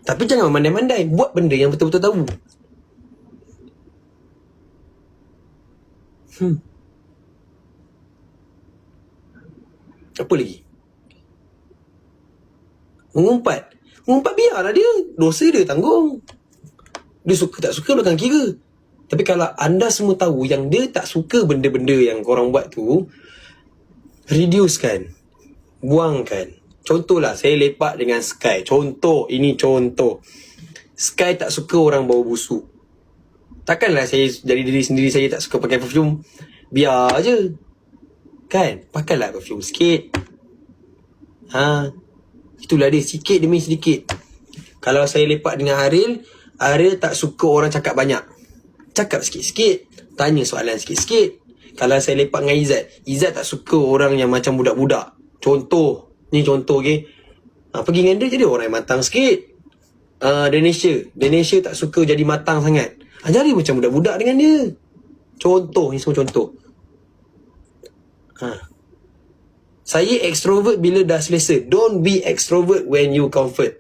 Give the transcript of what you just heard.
Tapi jangan mandai-mandai, buat benda yang betul-betul tahu. Apa lagi? Mengumpat biarlah dia, dosa dia tanggung. Dia suka tak suka belakang kira. Tapi kalau anda semua tahu yang dia tak suka benda-benda yang korang buat tu, reducekan, buangkan. Contohlah, saya lepak dengan Sky. Ini contoh. Sky tak suka orang bau busuk. Takkanlah saya dari diri sendiri saya tak suka pakai perfume. Biar je. Kan? Pakailah perfume sikit. Itulah dia, sikit demi sedikit. Kalau saya lepak dengan Ariel tak suka orang cakap banyak. Cakap sikit-sikit. Tanya soalan sikit-sikit. Kalau saya lepak dengan Izzat tak suka orang yang macam budak-budak. Ni contoh, okay. Pergi dengan dia jadi orang yang matang sikit. Danisha tak suka jadi matang sangat. Jadi macam budak-budak dengan dia. Contoh, ni semua contoh. Saya extrovert bila dah selesa. Don't be extrovert when you comfort.